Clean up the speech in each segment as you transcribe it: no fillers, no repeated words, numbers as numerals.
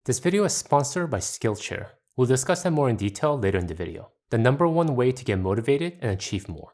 This video is sponsored by Skillshare. We'll discuss that more in detail later in the video. The number one way to get motivated and achieve more.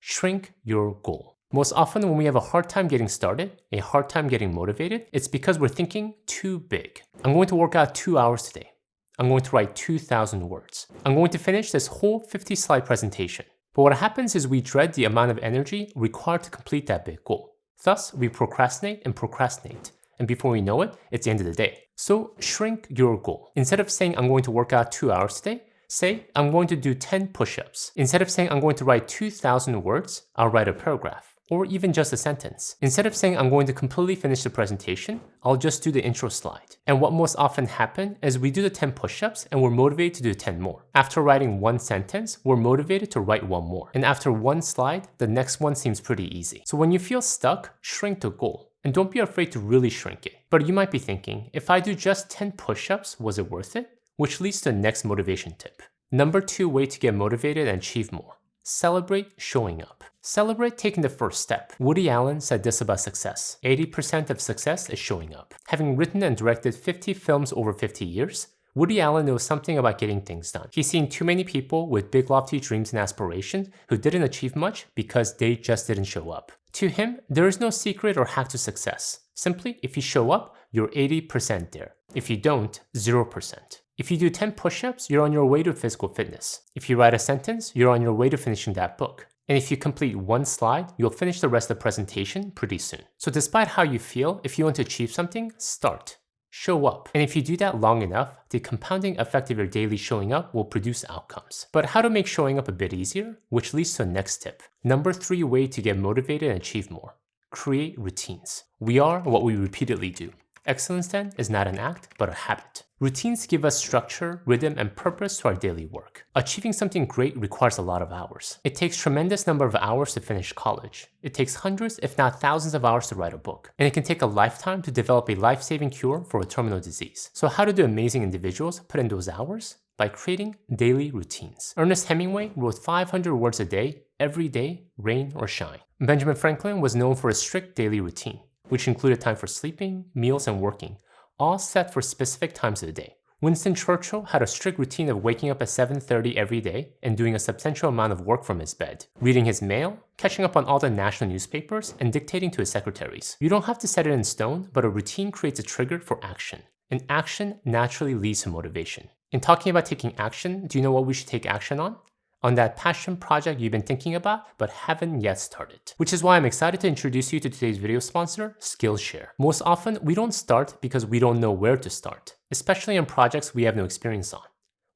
Shrink your goal. Most often when we have a hard time getting started, a hard time getting motivated, it's because we're thinking too big. I'm going to work out 2 hours today. I'm going to write 2,000 words. I'm going to finish this whole 50-slide presentation. But what happens is we dread the amount of energy required to complete that big goal. Thus, we procrastinate and procrastinate. And before we know it, it's the end of the day. So shrink your goal. Instead of saying I'm going to work out 2 hours today, say I'm going to do 10 push-ups. Instead of saying I'm going to write 2,000 words, I'll write a paragraph. Or even just a sentence. Instead of saying I'm going to completely finish the presentation, I'll just do the intro slide. And what most often happens is we do the 10 push-ups and we're motivated to do 10 more. After writing one sentence, we're motivated to write one more. And after one slide, the next one seems pretty easy. So when you feel stuck, shrink the goal. And don't be afraid to really shrink it. But you might be thinking, if I do just 10 push-ups, was it worth it? Which leads to the next motivation tip. Number 2 way to get motivated and achieve more. Celebrate showing up. Celebrate taking the first step. Woody Allen said this about success. 80% of success is showing up. Having written and directed 50 films over 50 years, Woody Allen knows something about getting things done. He's seen too many people with big lofty dreams and aspirations who didn't achieve much because they just didn't show up. To him, there is no secret or hack to success. Simply, if you show up, you're 80% there. If you don't, 0%. If you do 10 push-ups, you're on your way to physical fitness. If you write a sentence, you're on your way to finishing that book. And if you complete one slide, you'll finish the rest of the presentation pretty soon. So despite how you feel, if you want to achieve something, start. Show up. And if you do that long enough, the compounding effect of your daily showing up will produce outcomes. But how to make showing up a bit easier? Which leads to the next tip. Number 3 way to get motivated and achieve more. Create routines. We are what we repeatedly do. Excellence then is not an act, but a habit. Routines give us structure, rhythm, and purpose to our daily work. Achieving something great requires a lot of hours. It takes a tremendous number of hours to finish college. It takes hundreds, if not thousands of hours to write a book. And it can take a lifetime to develop a life-saving cure for a terminal disease. So how do amazing individuals put in those hours? By creating daily routines. Ernest Hemingway wrote 500 words a day, every day, rain or shine. Benjamin Franklin was known for a strict daily routine, which included time for sleeping, meals, and working, all set for specific times of the day. Winston Churchill had a strict routine of waking up at 7:30 every day and doing a substantial amount of work from his bed, reading his mail, catching up on all the national newspapers, and dictating to his secretaries. You don't have to set it in stone, but a routine creates a trigger for action. And action naturally leads to motivation. In talking about taking action, do you know what we should take action on? On that passion project you've been thinking about but haven't yet started. Which is why I'm excited to introduce you to today's video sponsor, Skillshare. Most often, we don't start because we don't know where to start, especially on projects we have no experience on.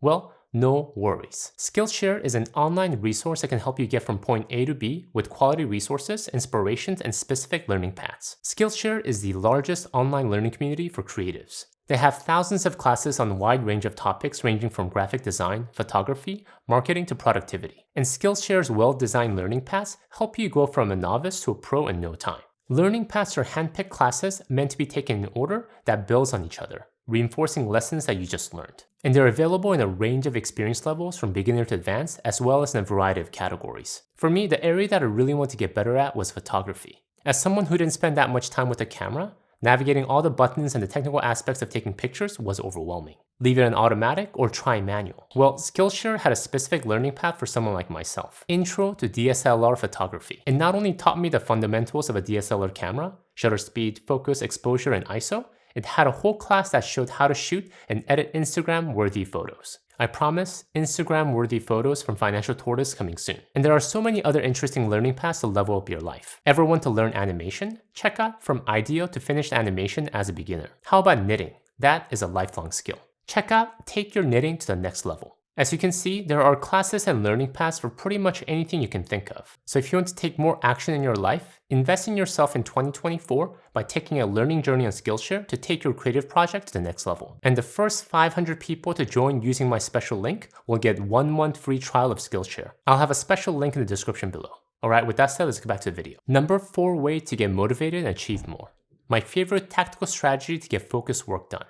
Well, no worries. Skillshare is an online resource that can help you get from point A to B with quality resources, inspirations, and specific learning paths. Skillshare is the largest online learning community for creatives. They have thousands of classes on a wide range of topics ranging from graphic design, photography, marketing to productivity. And Skillshare's well-designed learning paths help you go from a novice to a pro in no time. Learning paths are handpicked classes meant to be taken in order that builds on each other, reinforcing lessons that you just learned. And they're available in a range of experience levels from beginner to advanced, as well as in a variety of categories. For me, the area that I really want to get better at was photography. As someone who didn't spend that much time with a camera, navigating all the buttons and the technical aspects of taking pictures was overwhelming. Leave it in automatic or try manual. Well, Skillshare had a specific learning path for someone like myself. Intro to DSLR photography. It not only taught me the fundamentals of a DSLR camera, shutter speed, focus, exposure, and ISO, it had a whole class that showed how to shoot and edit Instagram-worthy photos. I promise, Instagram-worthy photos from Financial Tortoise coming soon. And there are so many other interesting learning paths to level up your life. Ever want to learn animation? Check out From Idea to Finished Animation as a beginner. How about knitting? That is a lifelong skill. Check out Take Your Knitting to the Next Level. As you can see, there are classes and learning paths for pretty much anything you can think of. So if you want to take more action in your life, invest in yourself in 2024 by taking a learning journey on Skillshare to take your creative project to the next level. And the first 500 people to join using my special link will get 1 month free trial of Skillshare. I'll have a special link in the description below. Alright, with that said, let's get back to the video. Number 4 way to get motivated and achieve more. My favorite tactical strategy to get focused work done.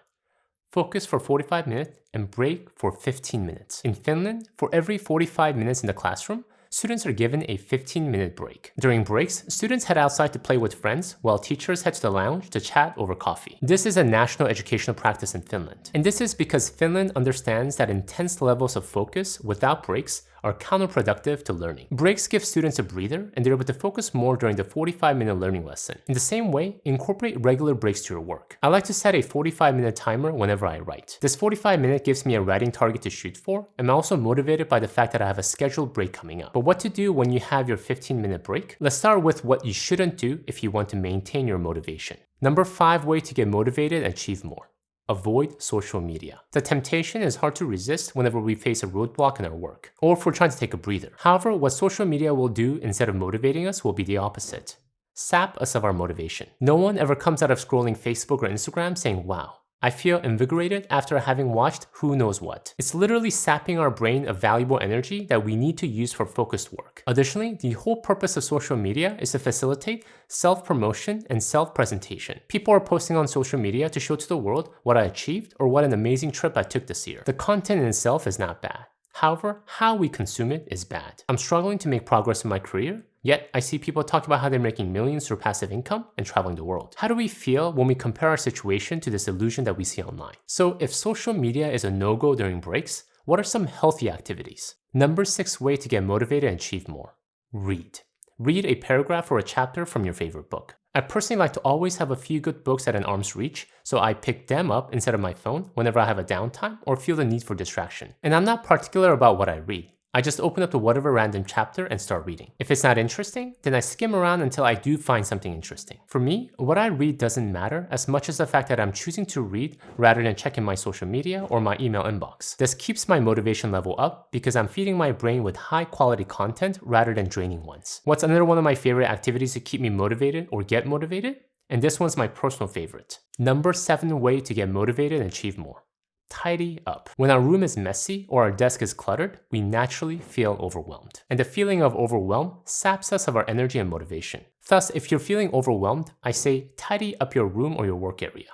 Focus for 45 minutes and break for 15 minutes. In Finland, for every 45 minutes in the classroom, students are given a 15-minute break. During breaks, students head outside to play with friends, while teachers head to the lounge to chat over coffee. This is a national educational practice in Finland. And this is because Finland understands that intense levels of focus without breaks are counterproductive to learning. Breaks give students a breather, and they're able to focus more during the 45-minute learning lesson. In the same way, incorporate regular breaks to your work. I like to set a 45-minute timer whenever I write. This 45-minute gives me a writing target to shoot for. I'm also motivated by the fact that I have a scheduled break coming up. But what to do when you have your 15-minute break? Let's start with what you shouldn't do if you want to maintain your motivation. Number 5 way to get motivated and achieve more. Avoid social media. The temptation is hard to resist whenever we face a roadblock in our work, or if we're trying to take a breather. However, what social media will do instead of motivating us will be the opposite. Sap us of our motivation. No one ever comes out of scrolling Facebook or Instagram saying, wow, I feel invigorated after having watched who knows what. It's literally sapping our brain of valuable energy that we need to use for focused work. Additionally, the whole purpose of social media is to facilitate self-promotion and self-presentation. People are posting on social media to show to the world what I achieved or what an amazing trip I took this year. The content in itself is not bad. However, how we consume it is bad. I'm struggling to make progress in my career, yet I see people talk about how they're making millions through passive income and traveling the world. How do we feel when we compare our situation to this illusion that we see online? So if social media is a no-go during breaks, what are some healthy activities? Number 6 way to get motivated and achieve more. Read. Read a paragraph or a chapter from your favorite book. I personally like to always have a few good books at an arm's reach, so I pick them up instead of my phone whenever I have a downtime or feel the need for distraction. And I'm not particular about what I read. I just open up to whatever random chapter and start reading. If it's not interesting, then I skim around until I do find something interesting. For me, what I read doesn't matter as much as the fact that I'm choosing to read rather than checking my social media or my email inbox. This keeps my motivation level up because I'm feeding my brain with high quality content rather than draining ones. What's another one of my favorite activities to keep me motivated or get motivated? And this one's my personal favorite. Number 7 way to get motivated and achieve more. Tidy up. When our room is messy or our desk is cluttered, we naturally feel overwhelmed. And the feeling of overwhelm saps us of our energy and motivation. Thus, if you're feeling overwhelmed, I say tidy up your room or your work area.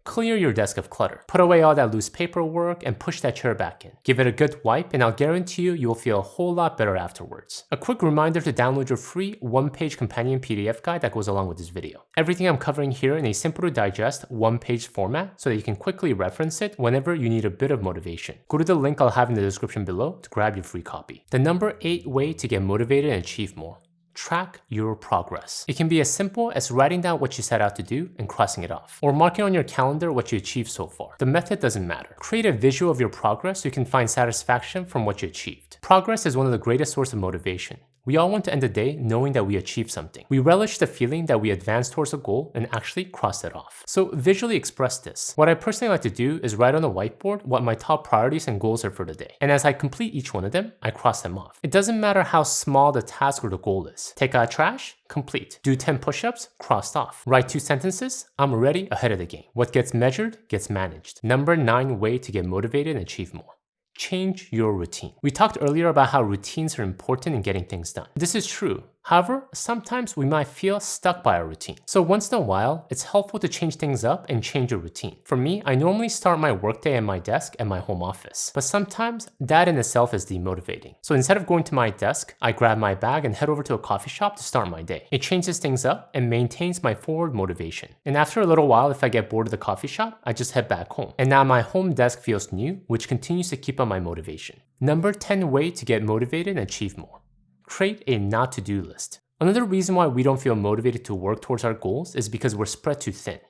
Clear your desk of clutter. Put away all that loose paperwork and push that chair back in. Give it a good wipe and I'll guarantee you will feel a whole lot better afterwards. A quick reminder to download your free 1-page companion PDF guide that goes along with this video. Everything I'm covering here in a simple to digest 1-page format so that you can quickly reference it whenever you need a bit of motivation. Go to the link I'll have in the description below to grab your free copy. The number 8 way to get motivated and achieve more. Track your progress. It can be as simple as writing down what you set out to do and crossing it off, or marking on your calendar what you achieved so far. The method doesn't matter. Create a visual of your progress so you can find satisfaction from what you achieved. Progress is one of the greatest sources of motivation. We all want to end the day knowing that we achieved something. We relish the feeling that we advanced towards a goal and actually crossed it off. So visually express this. What I personally like to do is write on a whiteboard what my top priorities and goals are for the day. And as I complete each one of them, I cross them off. It doesn't matter how small the task or the goal is. Take out trash, complete. Do 10 push-ups, crossed off. Write 2 sentences, I'm already ahead of the game. What gets measured gets managed. Number 9 way to get motivated and achieve more. Change your routine. We talked earlier about how routines are important in getting things done. This is true. However, sometimes we might feel stuck by our routine. So once in a while, it's helpful to change things up and change your routine. For me, I normally start my workday at my desk at my home office, but sometimes that in itself is demotivating. So instead of going to my desk, I grab my bag and head over to a coffee shop to start my day. It changes things up and maintains my forward motivation. And after a little while, if I get bored of the coffee shop, I just head back home. And now my home desk feels new, which continues to keep up my motivation. Number 10 way to get motivated and achieve more. Create a not to-do list. Another reason why we don't feel motivated to work towards our goals is because we're spread too thin.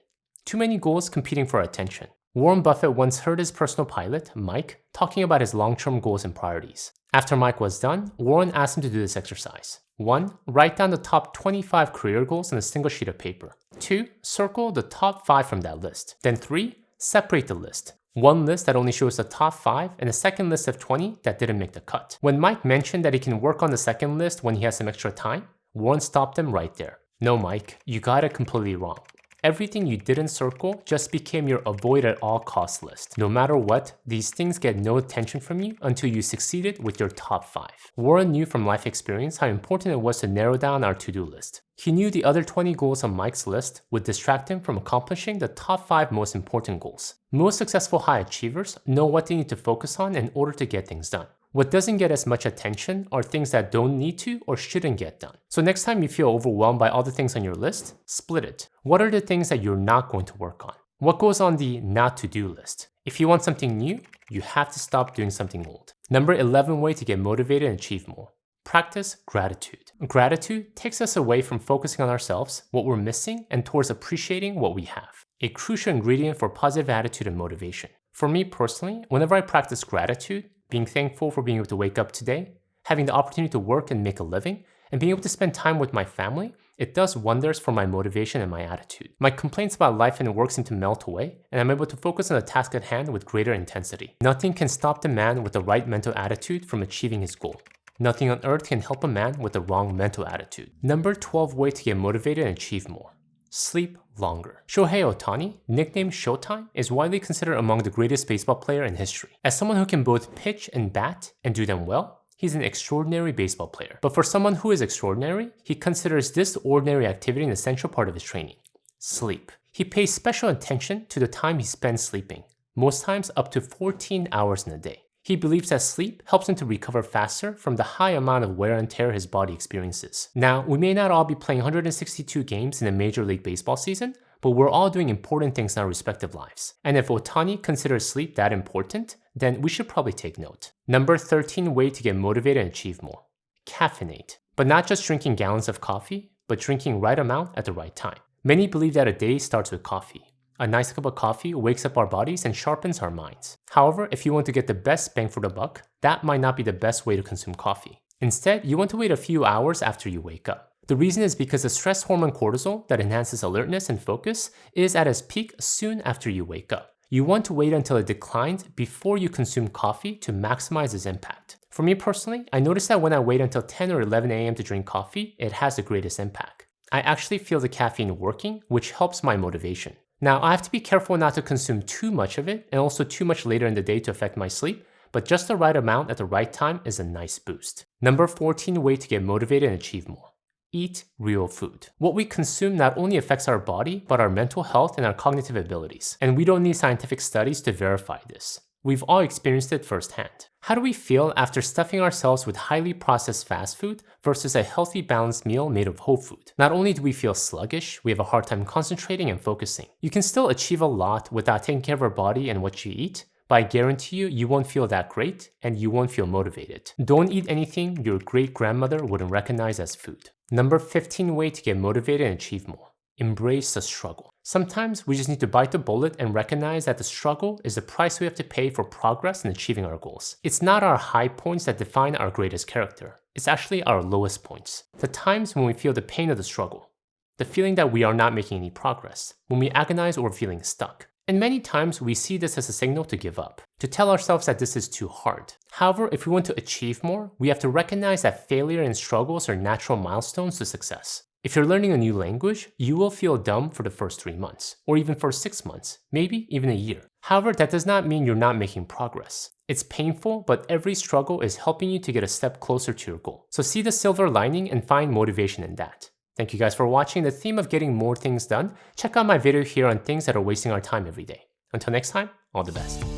Too many goals competing for our attention. Warren Buffett once heard his personal pilot, Mike, talking about his long-term goals and priorities. After Mike was done, Warren asked him to do this exercise. 1. Write down the top 25 career goals on a single sheet of paper. 2. Circle the top 5 from that list. Then 3. Separate the list. One list that only shows the top 5 and a second list of 20 that didn't make the cut. When Mike mentioned that he can work on the second list when he has some extra time, Warren stopped him right there. No, Mike, you got it completely wrong. Everything you didn't circle just became your avoid at all costs list. No matter what, these things get no attention from you until you succeeded with your top 5. Warren knew from life experience how important it was to narrow down our to-do list. He knew the other 20 goals on Mike's list would distract him from accomplishing the top 5 most important goals. Most successful high achievers know what they need to focus on in order to get things done. What doesn't get as much attention are things that don't need to or shouldn't get done. So next time you feel overwhelmed by all the things on your list, split it. What are the things that you're not going to work on? What goes on the not to do list? If you want something new, you have to stop doing something old. Number 11 way to get motivated and achieve more. Practice gratitude. Gratitude takes us away from focusing on ourselves, what we're missing, and towards appreciating what we have. A crucial ingredient for positive attitude and motivation. For me personally, whenever I practice gratitude, being thankful for being able to wake up today, having the opportunity to work and make a living, and being able to spend time with my family, it does wonders for my motivation and my attitude. My complaints about life and work seem to melt away, and I'm able to focus on the task at hand with greater intensity. Nothing can stop the man with the right mental attitude from achieving his goal. Nothing on earth can help a man with the wrong mental attitude. Number 12 way to get motivated and achieve more. Sleep longer. Shohei Ohtani, nicknamed Showtime, is widely considered among the greatest baseball player in history. As someone who can both pitch and bat and do them well, he's an extraordinary baseball player. But for someone who is extraordinary, he considers this ordinary activity an essential part of his training. Sleep. He pays special attention to the time he spends sleeping, most times up to 14 hours in a day. He believes that sleep helps him to recover faster from the high amount of wear and tear his body experiences. Now, we may not all be playing 162 games in a Major League Baseball season, but we're all doing important things in our respective lives. And if Ohtani considers sleep that important, then we should probably take note. Number 13 way to get motivated and achieve more. Caffeinate. But not just drinking gallons of coffee, but drinking right amount at the right time. Many believe that a day starts with coffee. A nice cup of coffee wakes up our bodies and sharpens our minds. However, if you want to get the best bang for the buck, that might not be the best way to consume coffee. Instead, you want to wait a few hours after you wake up. The reason is because the stress hormone cortisol that enhances alertness and focus is at its peak soon after you wake up. You want to wait until it declines before you consume coffee to maximize its impact. For me personally, I notice that when I wait until 10 or 11 a.m. to drink coffee, it has the greatest impact. I actually feel the caffeine working, which helps my motivation. Now, I have to be careful not to consume too much of it and also too much later in the day to affect my sleep, but just the right amount at the right time is a nice boost. Number 14 way to get motivated and achieve more. Eat real food. What we consume not only affects our body, but our mental health and our cognitive abilities. And we don't need scientific studies to verify this. We've all experienced it firsthand. How do we feel after stuffing ourselves with highly processed fast food versus a healthy balanced meal made of whole food? Not only do we feel sluggish, we have a hard time concentrating and focusing. You can still achieve a lot without taking care of our body and what you eat, but I guarantee you, you won't feel that great and you won't feel motivated. Don't eat anything your great-grandmother wouldn't recognize as food. Number 15 way to get motivated and achieve more. Embrace the struggle. Sometimes we just need to bite the bullet and recognize that the struggle is the price we have to pay for progress in achieving our goals. It's not our high points that define our greatest character. It's actually our lowest points. The times when we feel the pain of the struggle. The feeling that we are not making any progress. When we agonize over feeling stuck. And many times we see this as a signal to give up, to tell ourselves that this is too hard. However, if we want to achieve more, we have to recognize that failure and struggles are natural milestones to success. If you're learning a new language, you will feel dumb for the first 3 months, or even for 6 months, maybe even a year. However, that does not mean you're not making progress. It's painful, but every struggle is helping you to get a step closer to your goal. So see the silver lining and find motivation in that. Thank you guys for watching the theme of getting more things done. Check out my video here on things that are wasting our time every day. Until next time, all the best.